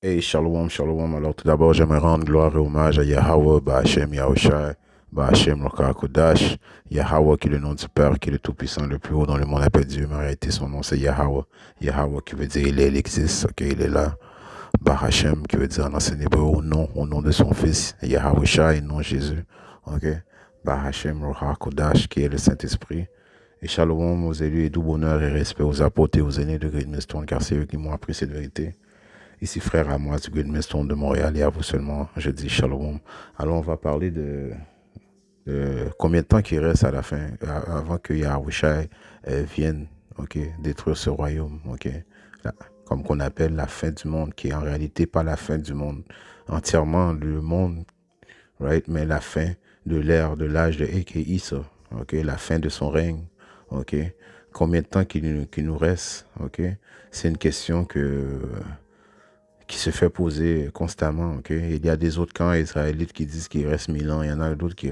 Hey, shalom, shalom. Alors, tout d'abord, j'aimerais rendre gloire et hommage à Yahweh, Bahashem Yahushai, Bahashem Loka Kodash, Yahweh qui est le nom du Père, qui est le Tout-Puissant, le plus haut dans le monde appelle Dieu, mais en réalité, son nom c'est Yahweh. Yahweh qui veut dire il est, il existe, ok, il est là. Bahashem qui veut dire en ancien hébreu au nom de son Fils, Yahushai, nom Jésus, ok. Bahashem Loka Kodash, qui est le Saint-Esprit. Et shalom aux élus et doux bonheur et respect aux apôtres et aux aînés de Great Millstone, car c'est eux qui m'ont appris cette vérité. Ici, frère à moi du Great Millstone de Montréal et à vous seulement, je dis shalom. Alors, on va parler de combien de temps il reste à la fin, avant que Yahushua vienne, ok, détruire ce royaume, ok. Là, comme qu'on appelle la fin du monde, qui est en réalité pas la fin du monde, entièrement le monde, right, mais la fin de l'ère, de l'âge de Issa, ok, la fin de son règne, ok. Combien de temps qu'il nous reste, ok. C'est une question qui se fait poser constamment. Okay? Il y a des autres camps israélites qui disent qu'il reste 1000 ans, il y en a d'autres qui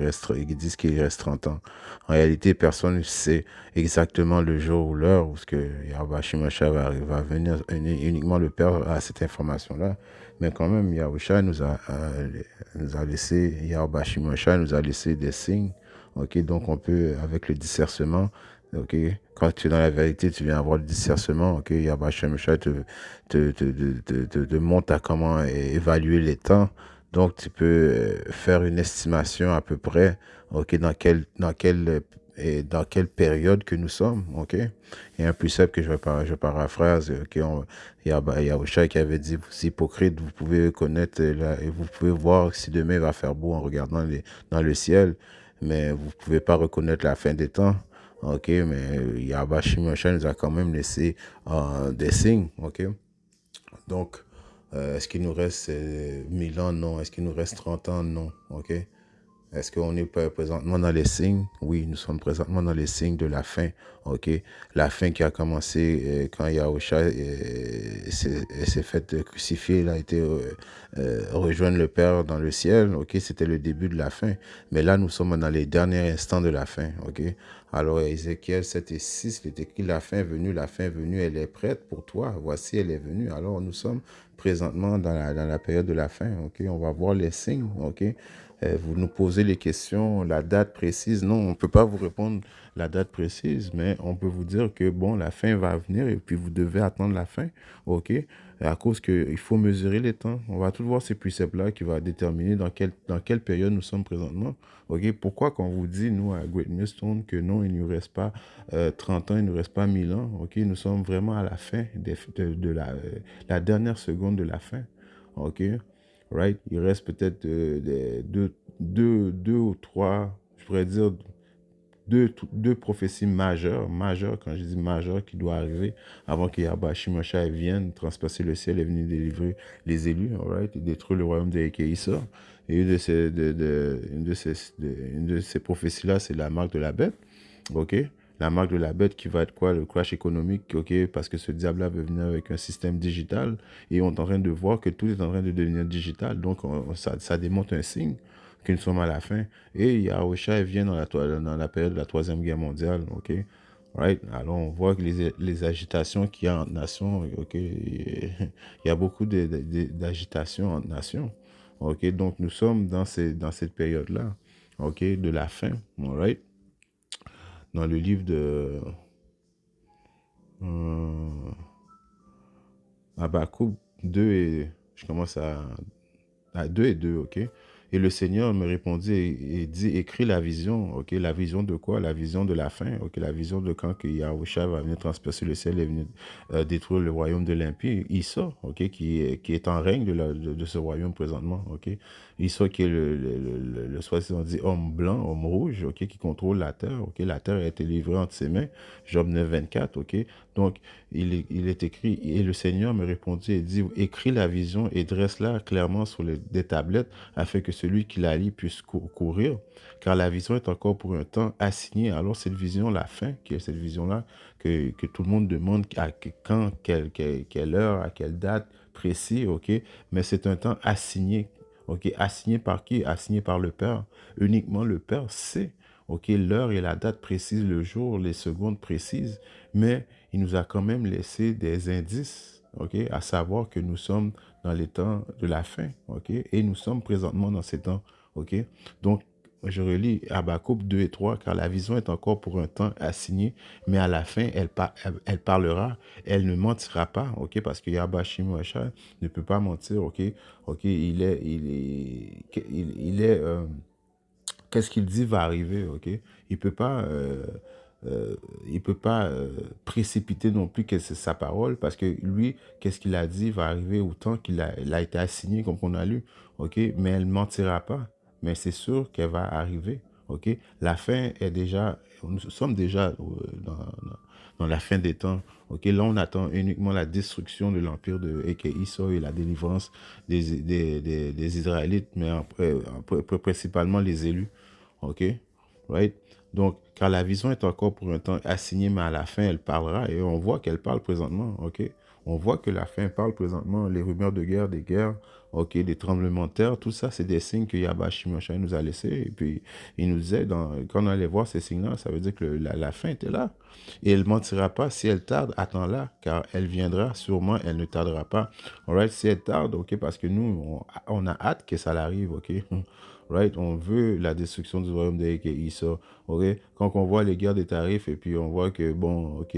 disent qu'il reste 30 ans. En réalité, personne ne sait exactement le jour ou l'heure où Yahweh Shimashah va venir. Uniquement le Père a cette information-là. Mais quand même, Yahweh nous a laissé, Yahweh Shimashah nous a laissé des signes. Okay? Donc on peut, avec le discernement, ok, quand tu es dans la vérité, tu viens avoir le discernement. Ok, Yahweh Shemeshah te montre à comment évaluer les temps. Donc, tu peux faire une estimation à peu près, ok, dans quelle période que nous sommes, ok. Et un plus simple que je paraphrase, ok, Yahweh qui avait dit, vous hypocrites, vous pouvez connaître, et vous pouvez voir si demain va faire beau en regardant dans le ciel, mais vous ne pouvez pas reconnaître la fin des temps. Ok, mais Yahweh Shimosha nous a quand même laissé des signes, ok. Donc, est-ce qu'il nous reste 1000 ans? Non. Est-ce qu'il nous reste 30 ans? Non, ok. Est-ce qu'on est présentement dans les signes? Oui, nous sommes présentement dans les signes de la fin, ok. La fin qui a commencé quand Yahusha s'est fait crucifier, il a été rejoindre le Père dans le ciel, ok. C'était le début de la fin. Mais là, nous sommes dans les derniers instants de la fin, ok. Alors, Ézéchiel 7 et 6, il est écrit, la fin est venue, elle est prête pour toi. Voici, elle est venue. Alors, nous sommes présentement dans la période de la fin, ok. On va voir les signes, ok. Vous nous posez les questions, la date précise. Non, on ne peut pas vous répondre la date précise, mais on peut vous dire que, bon, la fin va venir et puis vous devez attendre la fin, ok? À cause qu'il faut mesurer les temps. On va tout voir ces préceptes-là qui va déterminer dans quelle période nous sommes présentement, ok? Pourquoi quand on vous dit, nous, à Great Millstone, que non, il ne nous reste pas 30 ans, il ne nous reste pas 1000 ans, ok? Nous sommes vraiment à la fin de la dernière seconde de la fin, ok? Right? Il reste peut-être deux ou trois, je pourrais dire deux prophéties majeures, quand je dis majeures, qui doivent arriver avant que Yahweh Shimosha vienne transpasser le ciel et venir délivrer les élus, right? Et détruire le royaume de Ekeïssa. Et une de ces prophéties-là, c'est la marque de la bête. OK? La marque de la bête qui va être quoi? Le crash économique, OK? Parce que ce diable-là veut venir avec un système digital et on est en train de voir que tout est en train de devenir digital. Donc, ça démontre un signe que nous sommes à la fin. Et Yahusha vient dans la période de la Troisième Guerre mondiale, OK? Right? Alors, on voit que les agitations qu'il y a entre nations, OK? Il y a beaucoup d'agitations entre nations. OK? Donc, nous sommes dans cette période-là, OK? De la fin, all right? Dans le livre de euh, Habakkuk 2 et je commence à 2 et 2, ok. Et le Seigneur me répondit et dit, écris la vision, ok. La vision de quoi? La vision de la fin, ok. La vision de quand que Yahusha va venir transpercer le ciel et venir détruire le royaume de l'impie. Issa, ok, qui est en règne de ce royaume présentement, ok. Issa qui est le soi-disant dit homme blanc, homme rouge, ok, qui contrôle la terre, ok. La terre a été livrée entre ses mains. Job 9, 24, ok. Donc, il est écrit, et le Seigneur me répondit et dit, écris la vision et dresse-la clairement sur des tablettes afin que celui qui la lit puisse courir, car la vision est encore pour un temps assigné. Alors cette vision, la fin, qui est cette vision-là, que tout le monde demande quand, quelle heure, à quelle date précis, ok, mais c'est un temps assigné, ok, assigné par qui? Assigné par le Père. Uniquement le Père sait, ok, l'heure et la date précise, le jour, les secondes précises, mais il nous a quand même laissé des indices, ok, à savoir que nous sommes dans les temps de la fin, ok, et nous sommes présentement dans ces temps, ok. Donc, je relis Habakkuk 2 et 3, car la vision est encore pour un temps assigné, mais à la fin, elle parlera, elle ne mentira pas, ok, parce que Yahweh Shimashai ne peut pas mentir, ok, ok, qu'est-ce qu'il dit va arriver, ok? Il peut pas, il peut pas précipiter non plus que c'est sa parole, parce que lui, qu'est-ce qu'il a dit va arriver au temps il a été assigné, comme on a lu, ok? Mais elle mentira pas, mais c'est sûr qu'elle va arriver, ok? La fin est déjà, nous sommes déjà dans la fin des temps, ok? Là, on attend uniquement la destruction de l'empire de Eke-Iso et la délivrance des Israélites, mais principalement les élus. OK? Right? Donc, car la vision est encore pour un temps assignée, mais à la fin, elle parlera. Et on voit qu'elle parle présentement. OK? On voit que la fin parle présentement. Les rumeurs de guerre, des guerres, OK, des tremblements de terre, tout ça, c'est des signes que Yahweh Shimashai nous a laissés. Et puis, il nous disait, quand on allait voir ces signes-là, ça veut dire que la fin était là. Et elle ne mentira pas. Si elle tarde, attends-la, car elle viendra. Sûrement, elle ne tardera pas. Alright? Si elle tarde, OK, parce que nous, on a hâte que ça l'arrive, OK? Right? On veut la destruction du royaume de Issa. Okay? Quand on voit les guerres des tarifs et puis on voit que, bon, ok,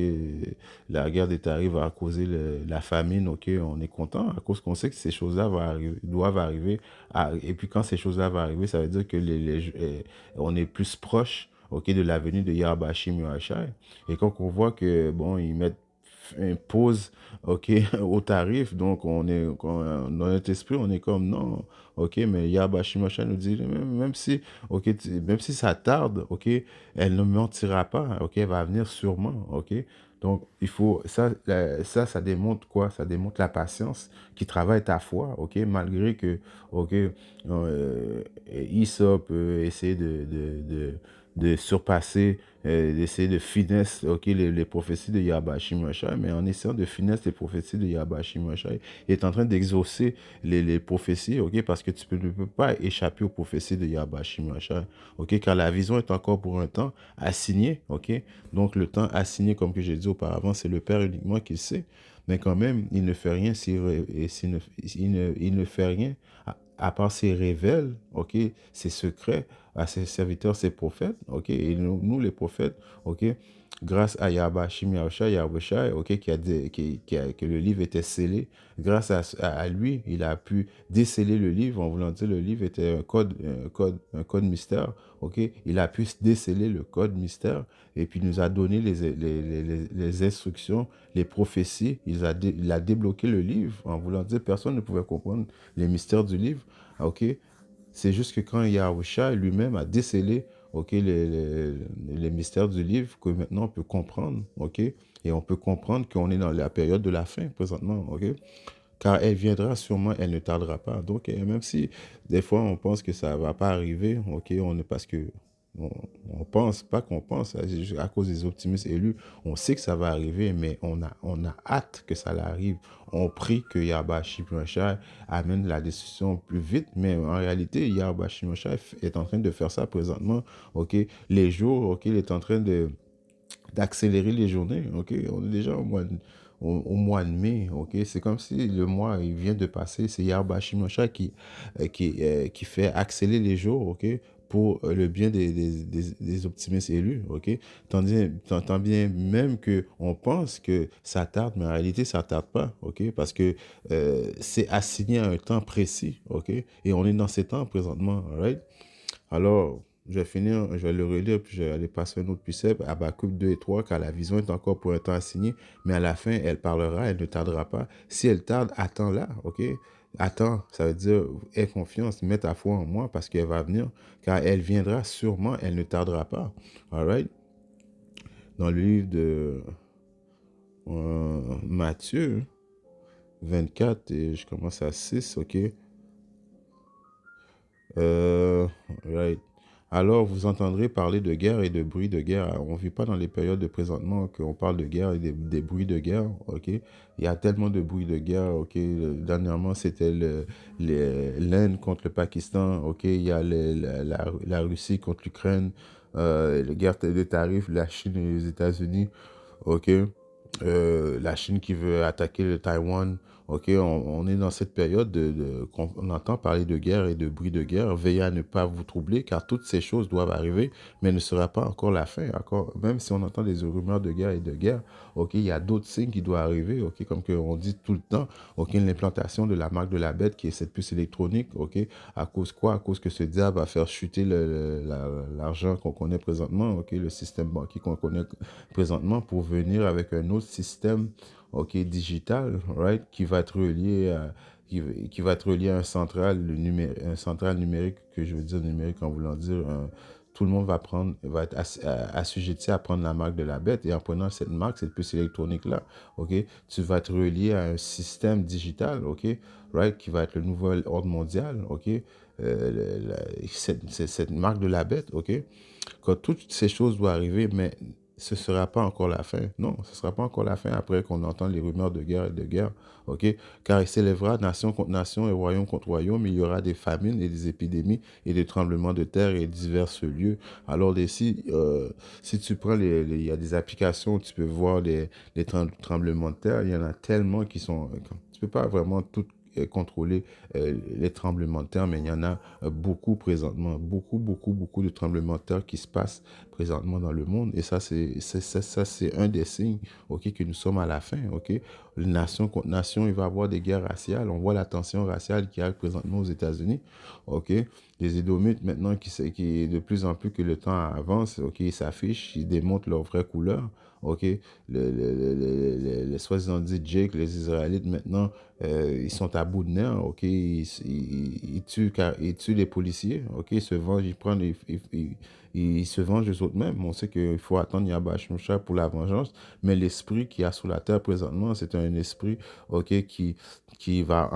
la guerre des tarifs va causer la famine, ok, on est content à cause qu'on sait que ces choses-là doivent arriver. Et puis quand ces choses-là vont arriver, ça veut dire que on est plus proche, ok, de la venue de Yahweh Shim Yoshai. Et quand on voit que, bon, ils mettent une pause, ok, au tarif, donc dans notre esprit, on est comme non, ok, mais Yahweh Shimosha nous dit, même si, ok, même si ça tarde, ok, elle ne mentira pas, ok, elle va venir sûrement, ok. Donc, il faut, ça démontre quoi? Ça démontre la patience qui travaille ta foi, ok, malgré que, ok, Issa peut essayer de surpasser, d'essayer de finesse, ok, les prophéties de Yahweh Shimashai, mais en essayant de finesse les prophéties de Yahweh Shimashai, il est en train d'exaucer les prophéties, ok, parce que ne peux pas échapper aux prophéties de Yahweh Shimashai, ok, car la vision est encore pour un temps assigné, ok, donc le temps assigné, comme que j'ai dit auparavant, c'est le Père uniquement qui le sait, mais quand même, il ne fait rien il ne fait rien à part s'il révèle, ok, ses secrets à ses serviteurs, ses prophètes, ok, et nous les prophètes, ok, grâce à Yahweh Shai, ok, que le livre était scellé, grâce à lui, il a pu déceler le livre, en voulant dire le livre était un code mystère, ok, il a pu déceler le code mystère, et puis il nous a donné les instructions, les prophéties, il a débloqué le livre, en voulant dire personne ne pouvait comprendre les mystères du livre, ok. C'est juste que quand Yahusha lui-même a décelé, ok, les mystères du livre, que maintenant on peut comprendre, ok, et on peut comprendre qu'on est dans la période de la fin présentement, ok, car elle viendra sûrement, elle ne tardera pas. Donc, même si des fois on pense que ça va pas arriver, ok, on est parce que on pense pas qu'on pense, c'est juste à cause des optimistes élus, on sait que ça va arriver, mais on a hâte que ça arrive. On prie que Yahweh Shimashai amène la décision plus vite, mais en réalité, Yahweh Shimashai est en train de faire ça présentement, ok, les jours, ok, il est en train d'accélérer les journées, ok, on est déjà au mois de mai, ok, c'est comme si le mois il vient de passer, c'est Yahweh Shimashai qui fait accélérer les jours, ok, pour le bien des optimistes élus, ok, tant bien même que on pense que ça tarde, mais en réalité ça tarde pas, ok, parce que c'est assigné à un temps précis, ok, et on est dans ces temps présentement, right? Alors, je vais finir, je vais le relire, puis je vais aller passer un autre precept, Habakkuk 2 et 3, car la vision est encore pour un temps assigné, mais à la fin, elle parlera, elle ne tardera pas. Si elle tarde, attends-la, ok? Attends, ça veut dire, aie confiance, mets ta foi en moi, parce qu'elle va venir, car elle viendra sûrement, elle ne tardera pas. All right? Dans le livre de Matthieu 24, et je commence à 6, ok? Right. Alors, vous entendrez parler de guerre et de bruit de guerre. On ne vit pas dans les périodes de présentement qu'on parle de guerre et des bruits de guerre, ok? Il y a tellement de bruits de guerre, ok? Dernièrement, c'était l'Inde contre le Pakistan, ok? Il y a la Russie contre l'Ukraine, la guerre des tarifs, la Chine et les États-Unis, ok? la Chine qui veut attaquer le Taïwan. Ok, on est dans cette période qu'on on entend parler de guerre et de bruit de guerre. Veillez à ne pas vous troubler, car toutes ces choses doivent arriver, mais ne sera pas encore la fin. Encore, même si on entend des rumeurs de guerre et de guerre, ok, il y a d'autres signes qui doivent arriver. Ok, comme que on dit tout le temps, ok, l'implantation de la marque de la bête, qui est cette puce électronique. Ok, à cause quoi? À cause que ce diable va faire chuter l'argent qu'on connaît présentement. Ok, le système banquier qu'on connaît présentement pour venir avec un autre système, ok, digital, right, qui va être relié à, qui va être relié à un central numérique, que je veux dire numérique en voulant dire, tout le monde va prendre, va être assujetti à prendre la marque de la bête, et en prenant cette marque, cette puce électronique-là, ok, tu vas être relié à un système digital, ok, right, qui va être le nouvel ordre mondial, ok, cette marque de la bête, ok, quand toutes ces choses doivent arriver, mais ce ne sera pas encore la fin. Non, ce ne sera pas encore la fin après qu'on entend les rumeurs de guerre et de guerre. OK? Car il s'élèvera nation contre nation et royaume contre royaume. Il y aura des famines et des épidémies et des tremblements de terre et divers lieux. Alors, si tu prends il y a des applications où tu peux voir les tremblements de terre. Il y en a tellement qui sont. Tu peux pas vraiment tout contrôler les tremblements de terre, mais il y en a beaucoup présentement, beaucoup de tremblements de terre qui se passent présentement dans le monde. Et ça, c'est un des signes, ok, que nous sommes à la fin, ok. Nation contre nation, il va y avoir des guerres raciales. On voit la tension raciale qui arrive présentement aux États-Unis, ok. Les Édomites, maintenant, de plus en plus que le temps avance, ok, ils s'affichent, ils démontrent leur vraie couleur, ok. Les soi-disant dit Jake, les Israélites, maintenant, ils sont à bout de nerfs, ok. Ils tuent les policiers, ok. Ils se vengent, ils se vengent eux-mêmes. On sait qu'il faut attendre Yabashmusha pour la vengeance, mais l'esprit qu'il y a sur la terre présentement, c'est un esprit, ok, qui va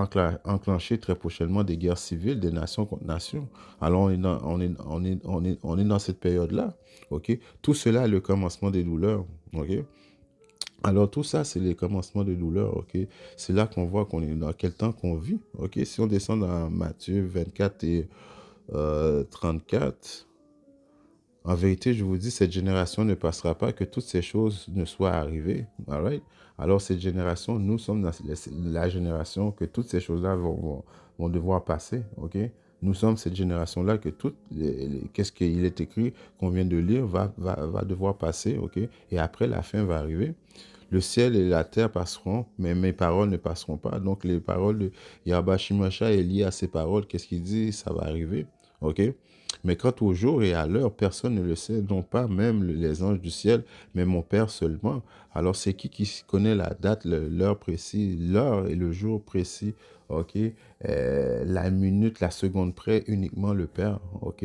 enclencher très prochainement des guerres civiles, des nations contre nations. Alors, on est dans cette période-là, ok. Tout cela est le commencement des douleurs, ok. Alors tout ça, c'est les commencements de douleur, ok? C'est là qu'on voit qu'on est dans quel temps qu'on vit, ok? Si on descend dans Matthieu 24 et 34, en vérité, je vous dis, cette génération ne passera pas que toutes ces choses ne soient arrivées, all right? Alors cette génération, nous sommes dans la génération que toutes ces choses-là vont devoir passer, ok? Nous sommes cette génération-là que qu'est-ce qu'il est écrit, qu'on vient de lire, va devoir passer, ok? Et après, la fin va arriver. Le ciel et la terre passeront, mais mes paroles ne passeront pas. Donc, les paroles de Yahba Shimosha est liées à ces paroles. Qu'est-ce qu'il dit? Ça va arriver. OK? Mais quant au jour et à l'heure, personne ne le sait, non pas même les anges du ciel, mais mon Père seulement. Alors, c'est qui connaît la date, l'heure précise, l'heure et le jour précis? OK? La minute, la seconde près, uniquement le Père. OK?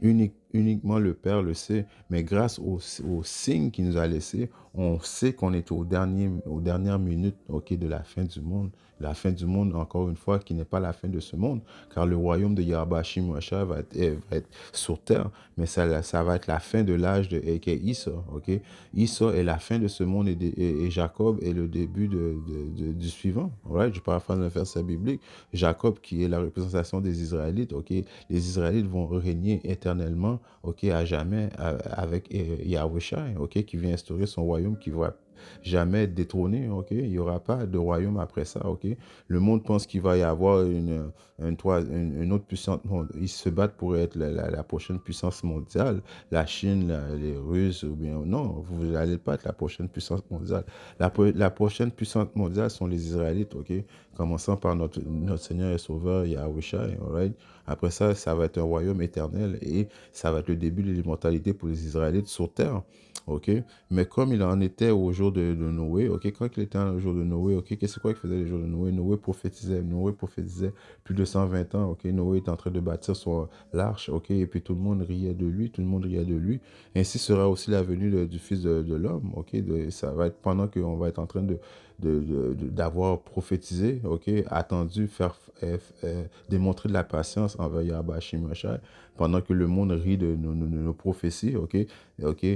Uniquement le Père le sait, mais grâce au signe qu'il nous a laissé, on sait qu'on est aux dernières minutes, ok, de la fin du monde. La fin du monde, encore une fois, qui n'est pas la fin de ce monde, car le royaume de Yahba Shimosha va être sur terre, mais ça va être la fin de l'âge de Eke Issa, ok. Issa est la fin de ce monde et Jacob est le début du suivant, right? Je paraphrase un verset biblique. Jacob, qui est la représentation des Israélites, ok. Les Israélites vont régner éternellement, ok, à jamais avec Yahushua, ok, qui vient instaurer son royaume qui va jamais être détrôné, ok. Il n'y aura pas de royaume après ça, ok. Le monde pense qu'il va y avoir une autre puissance. Ils se battent pour être la prochaine puissance mondiale, la Chine, les Russes, ou bien non, vous n'allez pas être la prochaine puissance mondiale. La prochaine puissance mondiale sont les Israélites, ok. Commençant par notre Seigneur et Sauveur Yahushua, alright. Après ça, ça va être un royaume éternel et ça va être le début de l'immortalité pour les Israélites sur terre. OK? Mais comme il en était au jour de Noé, OK? Quand il était au jour de Noé, OK? Qu'est-ce qu'il faisait le jour de Noé? Noé prophétisait plus de 120 ans, OK? Noé est en train de bâtir son l'arche, OK? Et puis tout le monde riait de lui, tout le monde riait de lui. Ainsi sera aussi la venue du Fils de l'homme, OK? Ça va être pendant qu'on va être en train d'avoir prophétisé, OK? Attendu, démontrer de la patience envers Yahba Shimashai pendant que le monde rit de nos prophéties, OK? OK?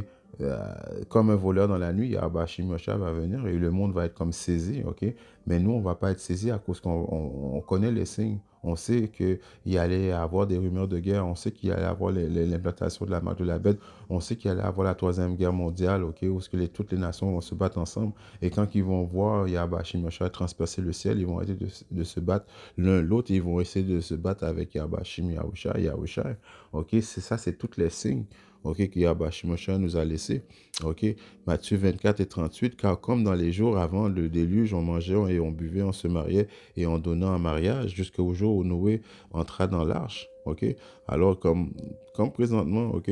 comme un voleur dans la nuit, Yahweh Shimosha va venir et le monde va être comme saisi, ok? Mais nous, on va pas être saisi à cause qu'on connaît les signes. On sait qu'il y allait avoir des rumeurs de guerre. On sait qu'il y allait avoir l'implantation de la marque de la bête. On sait qu'il allait avoir la troisième guerre mondiale, ok? Où ce que toutes les nations vont se battre ensemble. Et quand ils vont voir Yahweh Shimosha transpercer le ciel, ils vont arrêter de se battre l'un l'autre. Ils vont essayer de se battre avec Yahweh Shimosha, Yahusha. Ok? C'est ça, c'est tous les signes. Ok, que Yahweh Shimosha nous a laissés. Ok, Matthieu 24 et 38, car comme dans les jours avant le déluge, on mangeait et on buvait, on se mariait et on donnait en mariage jusqu'au jour où Noé entra dans l'arche. Ok, alors comme présentement, ok,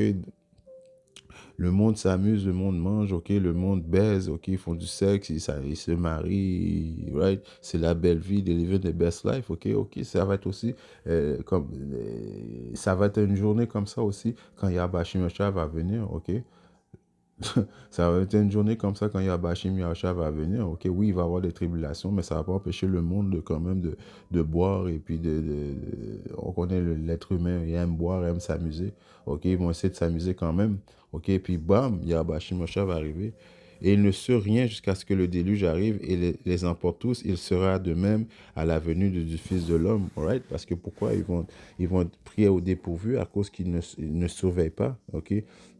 le monde s'amuse, le monde mange, ok, le monde baise, ok, ils font du sexe, ils se marient, right? C'est la belle vie, they live the best life, ok, ça va être aussi ça va être une journée comme ça aussi quand Yahweh Shimosha va venir, ok. Ça va être une journée comme ça quand Yahweh Yahusha va venir. Ok, oui, il va y avoir des tribulations, mais ça ne va pas empêcher le monde quand même de boire et puis on connaît l'être humain, il aime boire, il aime s'amuser. Ok, ils vont essayer de s'amuser quand même. Ok, et puis bam, Yahweh Shimosha va arriver. Et il ne se rien jusqu'à ce que le déluge arrive et les emporte tous. Il sera de même à la venue du Fils de l'homme. Right? Parce que pourquoi ils vont être pris au dépourvu à cause qu'ils ne surveillent pas. Ok?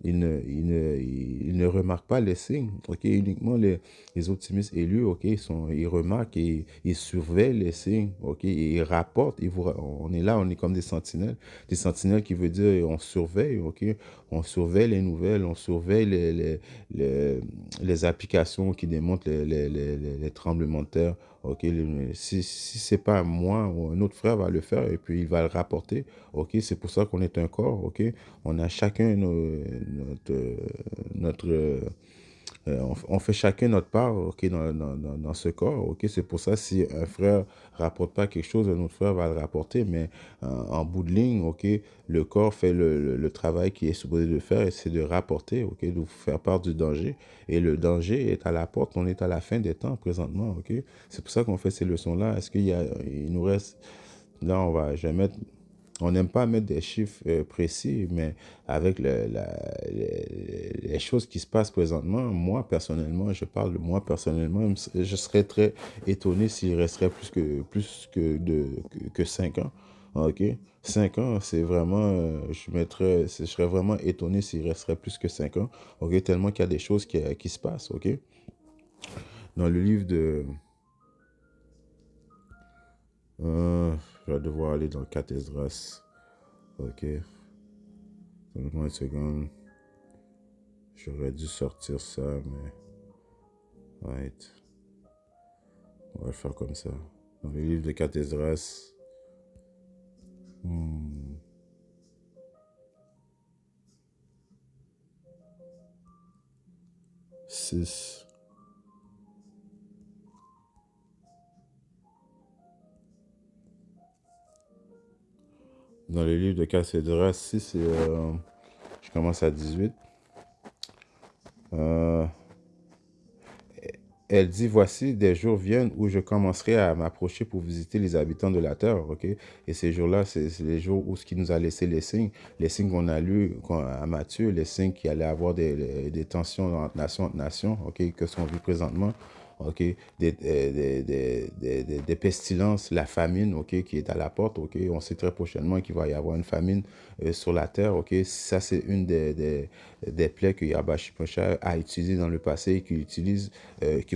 Ils ne remarquent pas les signes. Ok? Uniquement les optimistes élus, ok? Ils remarquent et ils surveillent les signes. Ok? Et ils rapportent. On est là, on est comme des sentinelles. Des sentinelles qui veut dire on surveille. Ok? On surveille les nouvelles, on surveille les applications qui démontrent les tremblements de terre. Ok, si c'est pas moi ou un autre frère va le faire et puis il va le rapporter. Ok, c'est pour ça qu'on est un corps. Ok, on a chacun notre on fait chacun notre part, ok, dans ce corps, ok. C'est pour ça si un frère rapporte pas quelque chose, un autre frère va le rapporter, mais en bout de ligne, ok, le corps fait le travail qui est supposé de faire et c'est de rapporter, ok, de vous faire part du danger. Et le danger est à la porte, on est à la fin des temps présentement, ok. C'est pour ça qu'on fait ces leçons-là. Est-ce il nous reste, là je vais mettre on n'aime pas mettre des chiffres précis, mais avec les choses qui se passent présentement, moi personnellement, je parle de moi personnellement, je serais très étonné s'il resterait plus que 5 ans. OK? 5 ans, c'est vraiment, je serais vraiment étonné s'il resterait plus que 5 ans. OK? Tellement qu'il y a des choses qui se passent. OK? Dans le livre de... je vais devoir aller dans le 4 Esdras. OK? Donne-moi une seconde. J'aurais dû sortir ça, mais... Right. On va le faire comme ça. Dans le livre de 4 Esdras... 6. Dans le livre de 4 Esdras 6, je commence à 18. Elle dit, voici, des jours viennent où je commencerai à m'approcher pour visiter les habitants de la terre, ok? Et ces jours-là, c'est les jours où ce qui nous a laissé les signes qu'on a lus à Matthieu, les signes qu'il allait avoir des tensions entre nations, ok? Que sont vues présentement, ok? Des pestilences, la famine, ok? Qui est à la porte, ok? On sait très prochainement qu'il va y avoir une famine sur la terre, ok? Ça, c'est une des plaies que Yahweh Shimosha a utilisées dans le passé et qu'il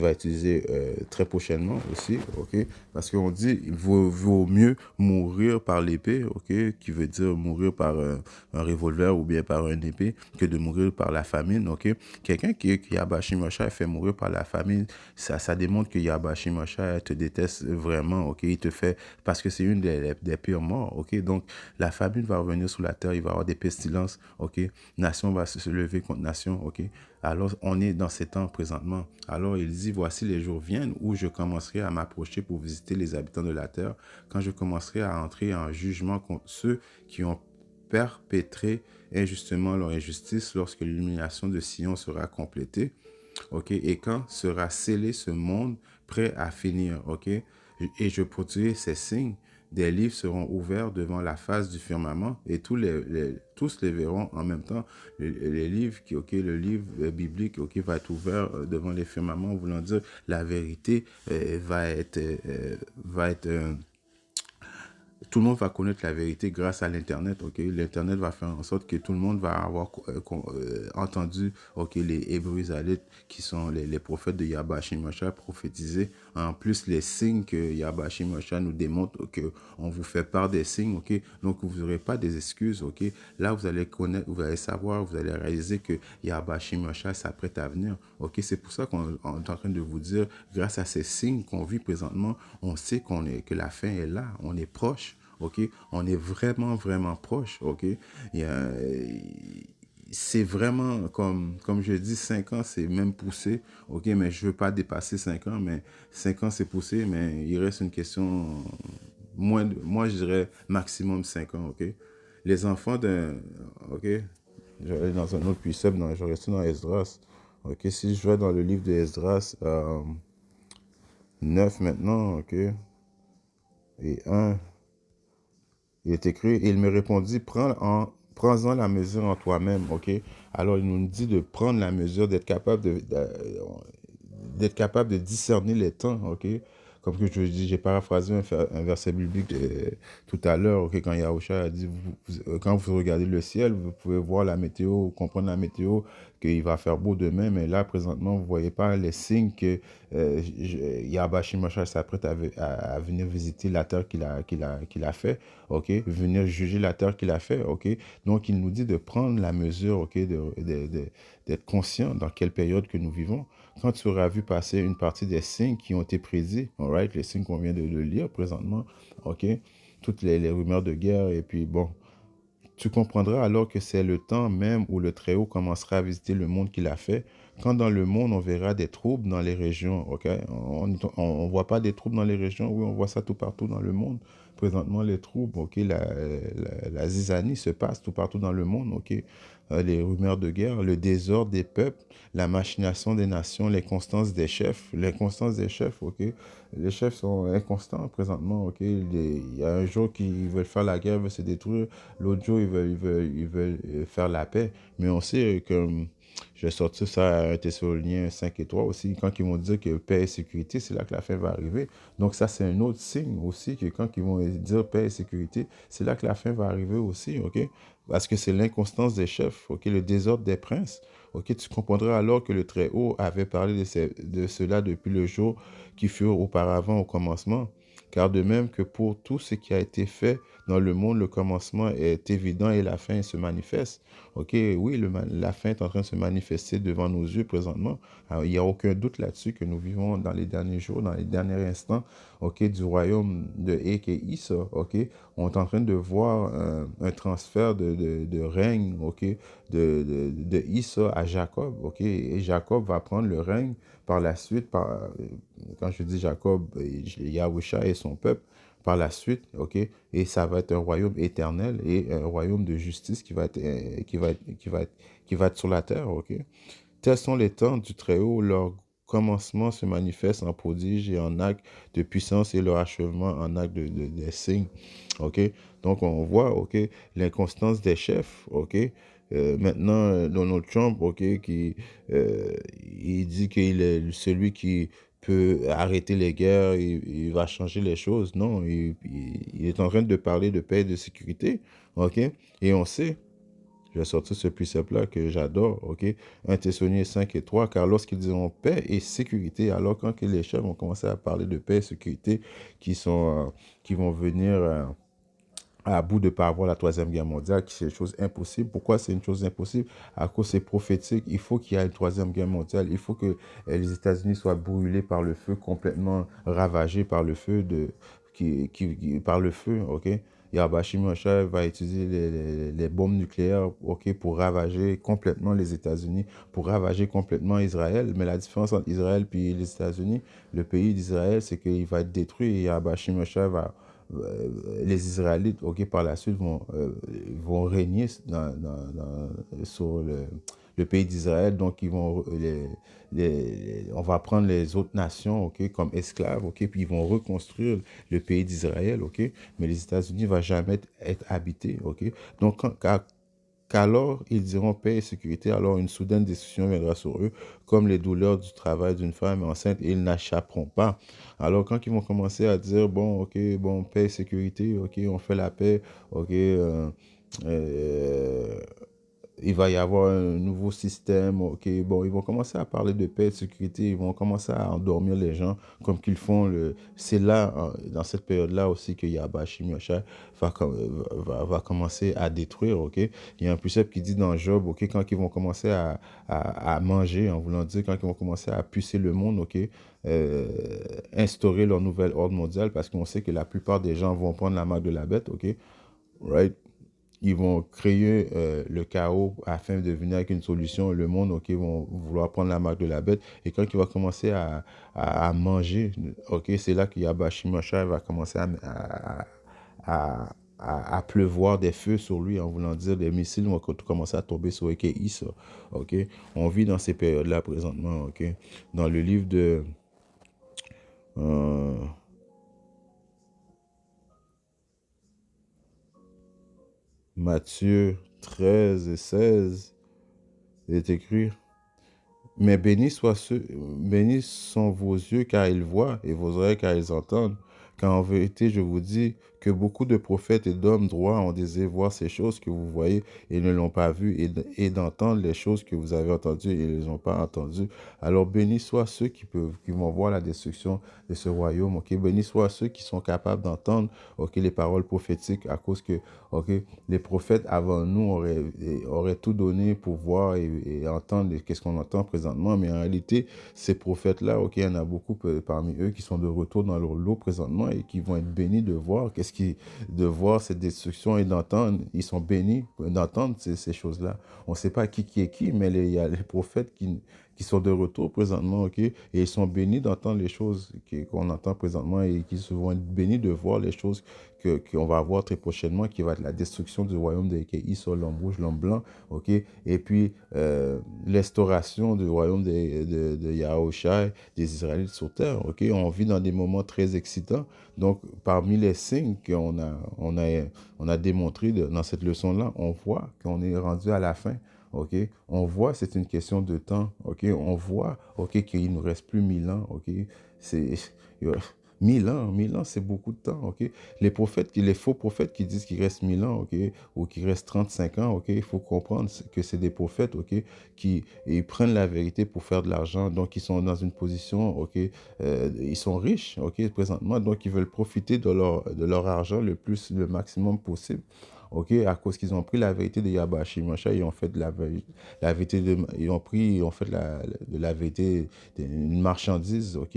va utiliser très prochainement aussi, ok? Parce qu'on dit il vaut mieux mourir par l'épée, ok? Qui veut dire mourir par un revolver ou bien par une épée que de mourir par la famine, ok? Quelqu'un qui Yahweh Shimosha fait mourir par la famine, ça démontre que Yahweh Shimosha te déteste vraiment, ok? Il te fait, parce que c'est une des pires morts, ok? Donc, la famine va revenir sur la terre, il va y avoir des pestilences, ok? Nation va se lever contre nation, ok? Alors, on est dans ces temps présentement. Alors, il dit, voici les jours viennent où je commencerai à m'approcher pour visiter les habitants de la terre, quand je commencerai à entrer en jugement contre ceux qui ont perpétré injustement leur injustice lorsque l'illumination de Sion sera complétée. Ok, et quand sera scellé ce monde prêt à finir, ok, et je produirai ces signes des livres seront ouverts devant la face du firmament et tous les verront en même temps. Les livres, le livre biblique, va être ouvert devant les firmaments, voulant dire la vérité va être tout le monde va connaître la vérité grâce à l'Internet. L'Internet va faire en sorte que tout le monde va avoir entendu les Hébreux Israélites qui sont les prophètes de Yahweh Hashem Moshe prophétiser. En plus, les signes que Yahweh Hashem Moshe nous démontre, on vous fait part des signes. Donc, vous n'aurez pas des excuses. Là, vous allez connaître, vous allez savoir, vous allez réaliser que Yahweh Hashem Moshe s'apprête à venir. C'est pour ça qu'on est en train de vous dire, grâce à ces signes qu'on vit présentement, on sait que la fin est là, on est proche. On est vraiment, vraiment proche. C'est vraiment, comme je dis, 5 ans, c'est même poussé. Mais je ne veux pas dépasser 5 ans, mais 5 ans, c'est poussé, mais il reste une question, moi, je dirais maximum 5 ans. Les enfants d'un... Je vais aller dans un autre precept, je vais rester dans Esdras. Si je vais dans le livre de Esdras 9 maintenant, et 1... Il est écrit, et il me répondit, prends-en la mesure en toi-même, Alors, il nous dit de prendre la mesure, d'être capable de discerner les temps, Comme que je dis, j'ai paraphrasé un verset biblique tout à l'heure, quand Yahushua a dit, quand vous regardez le ciel, vous pouvez voir la météo, comprendre la météo, qu'il va faire beau demain, mais là, présentement, vous ne voyez pas les signes que Yahweh Shimosha s'apprête à venir visiter la terre qu'il a fait, venir juger la terre qu'il a fait, Donc, il nous dit de prendre la mesure, d'être conscient dans quelle période que nous vivons. Quand tu auras vu passer une partie des signes qui ont été prédits, les signes qu'on vient de lire présentement, toutes les rumeurs de guerre, et puis bon, tu comprendras alors que c'est le temps même où le Très-Haut commencera à visiter le monde qu'il a fait. Quand dans le monde, on verra des troubles dans les régions, on ne voit pas des troubles dans les régions, oui, on voit ça tout partout dans le monde. Présentement, les troubles, la zizanie se passe tout partout dans le monde, les rumeurs de guerre, le désordre des peuples, la machination des nations, l'inconstance des chefs, Les chefs sont inconstants présentement, Il y a un jour qu'ils veulent faire la guerre, veulent se détruire, l'autre jour, ils veulent faire la paix. Mais on sait que, je vais sortir ça à 1 Thessaloniciens 5 et 3 aussi, quand ils vont dire que paix et sécurité, c'est là que la fin va arriver. Donc ça, c'est un autre signe aussi, que quand ils vont dire paix et sécurité, c'est là que la fin va arriver aussi, Parce que c'est l'inconstance des chefs, le désordre des princes. Tu comprendras alors que le Très-Haut avait parlé de cela depuis le jour qui fut auparavant au commencement. Car de même que pour tout ce qui a été fait dans le monde, le commencement est évident et la fin se manifeste. Oui, la fin est en train de se manifester devant nos yeux présentement. Alors, il n'y a aucun doute là-dessus que nous vivons dans les derniers jours, dans les derniers instants, du royaume de Ek et Issa, On est en train de voir un transfert de règne, de Issa à Jacob, Et Jacob va prendre le règne par la suite, quand je dis Jacob, Yahusha et son peuple, par la suite, et ça va être un royaume éternel et un royaume de justice qui va être sur la terre, Tels sont les temps du Très-Haut, leur commencement se manifeste en prodiges et en actes de puissance et leur achèvement en actes de signes, Donc on voit, l'inconstance des chefs, maintenant, Donald Trump, il dit qu'il est celui qui peut arrêter les guerres, il va changer les choses. Non, il est en train de parler de paix et de sécurité, Et on sait, je vais sortir ce précepte-là que j'adore, 1 Thessaloniciens 5 et 3, car lorsqu'ils diront paix et sécurité, alors quand les chefs vont commencer à parler de paix et sécurité, qui vont venir à bout de ne pas avoir la troisième guerre mondiale, qui c'est une chose impossible. Pourquoi c'est une chose impossible? À cause c'est prophétique. Il faut qu'il y ait une troisième guerre mondiale. Il faut que les États-Unis soient brûlés par le feu, complètement ravagés par le feu, par le feu, Yahweh Shimosha va utiliser les bombes nucléaires, pour ravager complètement les États-Unis, pour ravager complètement Israël. Mais la différence entre Israël et les États-Unis, le pays d'Israël, c'est qu'il va être détruit et Yahweh Shimosha les Israélites, ok, par la suite vont régner sur le pays d'Israël. Donc, on va prendre les autres nations, ok, comme esclaves, ok, puis ils vont reconstruire le pays d'Israël, ok, mais les États-Unis ne vont jamais être habités, ok. Donc, qu'alors ils diront paix et sécurité, alors une soudaine destruction viendra sur eux, comme les douleurs du travail d'une femme enceinte, et ils n'échapperont pas. Alors quand ils vont commencer à dire, bon, ok, bon, paix et sécurité, ok, on fait la paix, ok, euh, il va y avoir un nouveau système, ok, bon, ils vont commencer à parler de paix et de sécurité, ils vont commencer à endormir les gens comme qu'ils font. C'est là, dans cette période-là aussi, que Yabashi Moshe va commencer à détruire, ok. Il y a un précepte qui dit dans Job, ok, quand ils vont commencer à manger, en voulant dire, quand ils vont commencer à pucer le monde, ok, instaurer leur nouvel ordre mondial, parce qu'on sait que la plupart des gens vont prendre la marque de la bête, ok, right? Ils vont créer le chaos afin de venir avec une solution. Le monde, ok, vont vouloir prendre la marque de la bête. Et quand il va commencer à manger, ok, c'est là que Yabashi Moshe va commencer à pleuvoir des feux sur lui, en voulant dire des missiles vont commencer à tomber sur Eke ça. Ok, on vit dans ces périodes-là présentement. Ok, dans le livre de euh, Matthieu 13 et 16, il est écrit. Mais bénis sont vos yeux car ils voient et vos oreilles car ils entendent. Car en vérité, je vous dis que beaucoup de prophètes et d'hommes droits ont désiré voir ces choses que vous voyez et ne l'ont pas vues, et d'entendre les choses que vous avez entendues et ne les ont pas entendues. Alors bénis soient ceux qui vont voir la destruction de ce royaume. Ok, bénis soient ceux qui sont capables d'entendre, ok, les paroles prophétiques, à cause que, ok, les prophètes avant nous auraient tout donné pour voir et entendre qu'est-ce qu'on entend présentement. Mais en réalité, ces prophètes-là, ok, il y en a beaucoup parmi eux qui sont de retour dans leur lot présentement et qui vont être bénis de voir de voir cette destruction et d'entendre. Ils sont bénis d'entendre ces choses-là. On ne sait pas qui est qui, mais il y a les prophètes qui sont de retour présentement, ok, et ils sont bénis d'entendre les choses qu'on entend présentement, et qui vont être bénis de voir les choses qu'on va avoir très prochainement, qui va être la destruction du royaume de Eki sur l'homme rouge, l'homme blanc, ok, et puis l'instauration du royaume de Yahushua, des Israélites sur terre, ok. On vit dans des moments très excitants. Donc, parmi les signes on a démontré dans cette leçon-là, on voit qu'on est rendu à la fin. OK? On voit, c'est une question de temps. OK? On voit, OK, qu'il nous reste plus 1000 ans. OK? C'est 1000 ans, c'est beaucoup de temps. OK? Les faux prophètes qui disent qu'il reste 1000 ans, OK, ou qu'il reste 35 ans, OK, il faut comprendre que c'est des prophètes, OK, ils prennent la vérité pour faire de l'argent. Donc, ils sont dans une position, OK, ils sont riches, OK, présentement. Donc, ils veulent profiter de leur argent le maximum possible. OK, à cause qu'ils ont pris la vérité de Yabashi Moshe, ils ont fait de la vérité ils ont fait de la vérité une marchandise, OK,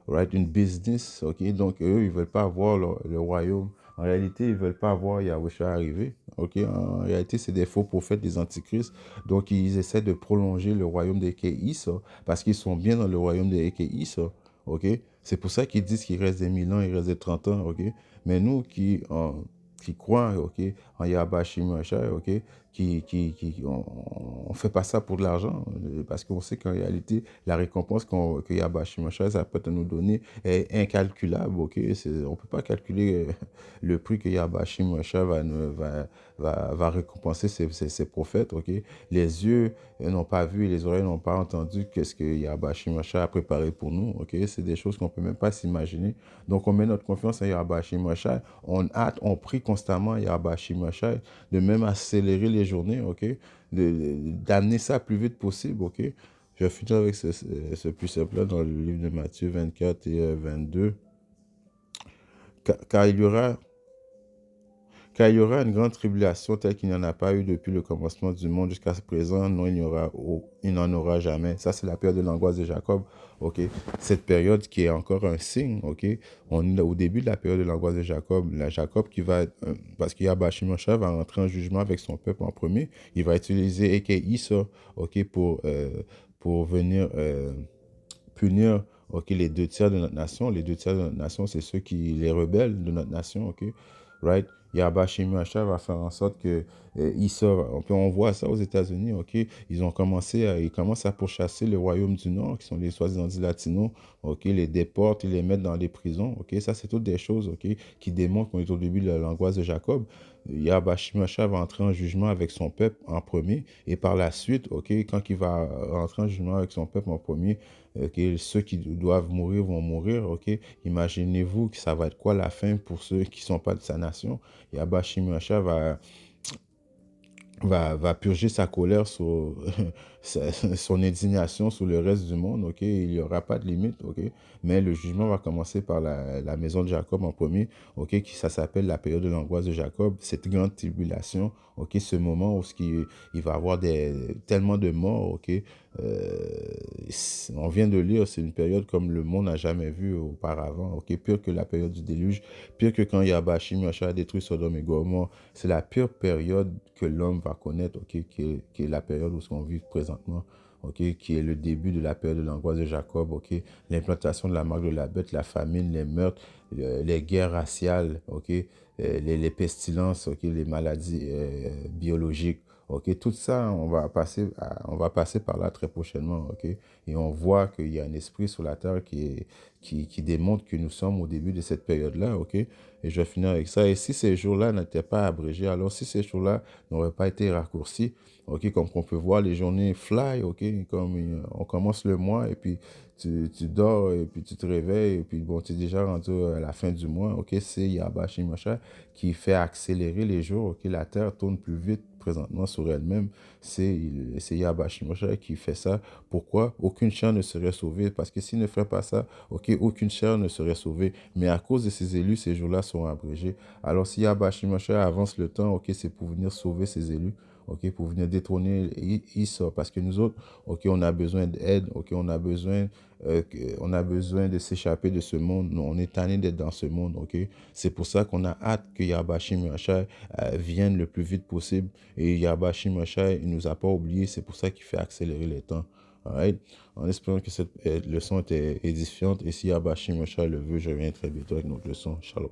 right, une business, OK. Donc eux, ils veulent pas voir le royaume. En réalité, ils veulent pas voir Yahushua arriver, OK. En réalité, c'est des faux prophètes, des antichrists. Donc ils essaient de prolonger le royaume des Kéis, parce qu'ils sont bien dans le royaume des Kéis, OK. C'est pour ça qu'ils disent qu'il reste des 1000 ans, il reste des 30 ans, OK. Mais nous qui croient, OK, en Yabashi Moshe, OK, on fait pas ça pour de l'argent, parce qu'on sait qu'en réalité, la récompense que Yabashi Moshe, ça peut nous donner est incalculable, OK. On peut pas calculer le prix que Yabashi Moshe va récompenser ses prophètes, OK. Les yeux n'ont pas vu et les oreilles n'ont pas entendu qu'est-ce que Yabashi Moshe a préparé pour nous, OK. C'est des choses qu'on peut même pas s'imaginer. Donc, on met notre confiance en Yabashi Moshe, on hâte, on prie constamment Yabashi Moshe de même accélérer les journées, OK, d'amener ça plus vite possible, OK. Je vais finir avec ce précepte-là dans le livre de Matthieu 24 et 22. Car il y aura une grande tribulation telle qu'il n'y en a pas eu depuis le commencement du monde jusqu'à ce présent. Non, il n'en aura jamais. Ça, c'est la période de l'angoisse de Jacob. OK. Cette période qui est encore un signe. OK. On est au début de la période de l'angoisse de Jacob. Jacob qui va être, parce qu'il y a Bachimosha va rentrer en jugement avec son peuple en premier. Il va utiliser Eke Issa, OK, pour venir punir, OK, les 2 tiers de notre nation. Les 2 tiers de notre nation, c'est ceux qui, les rebelles de notre nation, OK? Right? Yahweh Shem Yahshua va faire en sorte que il sort. On voit ça aux États-Unis, OK? Ils commencent à pourchasser le royaume du Nord, qui sont les soi-disant dits latinos, OK? Ils les déportent, ils les mettent dans les prisons, OK? Ça, c'est toutes des choses, OK? Qui démontrent qu'on est au début de l'angoisse de Jacob. Yahweh Shem Yahshua va entrer en jugement avec son peuple en premier, et par la suite, OK? Quand il va entrer en jugement avec son peuple en premier, OK? Ceux qui doivent mourir vont mourir, OK? Imaginez-vous que ça va être quoi la fin pour ceux qui ne sont pas de sa nation. Yahweh Shem Yahshua va purger sa colère sur son indignation sur le reste du monde, ok? Il n'y aura pas de limite, ok? Mais le jugement va commencer par la maison de Jacob en premier, ok? Ça s'appelle la période de l'angoisse de Jacob, cette grande tribulation, ok? Ce moment où il va y avoir tellement de morts, ok? On vient de lire, c'est une période comme le monde n'a jamais vu auparavant, ok? Pire que la période du déluge, pire que quand Yahweh Shem Yahshua a détruit Sodome et Gomorrhe. C'est la pire période que l'homme va connaître, ok, qui est la période où on vit présentement, ok, qui est le début de la période de l'angoisse de Jacob, ok, l'implantation de la marque de la bête, la famine, les meurtres, les guerres raciales, ok, les pestilences, ok, les maladies biologiques, ok, tout ça, on va passer par là très prochainement, ok, et on voit qu'il y a un esprit sur la terre qui démontre que nous sommes au début de cette période-là, ok. Et je vais finir avec ça. Et si ces jours-là n'étaient pas abrégés, alors si ces jours-là n'auraient pas été raccourcis, ok, comme on peut voir, les journées fly, ok, comme on commence le mois et puis tu dors et puis tu te réveilles et puis bon, tu es déjà rendu à la fin du mois, ok, c'est Yahweh Shem Yahshua qui fait accélérer les jours, ok, la terre tourne plus vite présentement sur elle-même, c'est Yahweh Shem Yahshua qui fait ça. Pourquoi? Aucune chair ne serait sauvée, parce que s'il ne ferait pas ça, ok, aucune chair ne serait sauvée, mais à cause de ces élus, ces jours-là sont abrégés. Alors si Yahweh Shem Yahshua avance le temps, ok, c'est pour venir sauver ces élus, ok, pour venir détrôner Issa, parce que nous autres, ok, on a besoin d'aide, ok, on a besoin de s'échapper de ce monde, on est tanné d'être dans ce monde, ok. C'est pour ça qu'on a hâte que Yahweh Shem Yahshua vienne le plus vite possible, et Yahweh Shem Yahshua, il nous a pas oublié, c'est pour ça qu'il fait accélérer les temps. Alright? En espérant que cette leçon était édifiante, et si Yahweh Shem Yahshua le veut, je reviens très bientôt avec notre leçon. Shalom.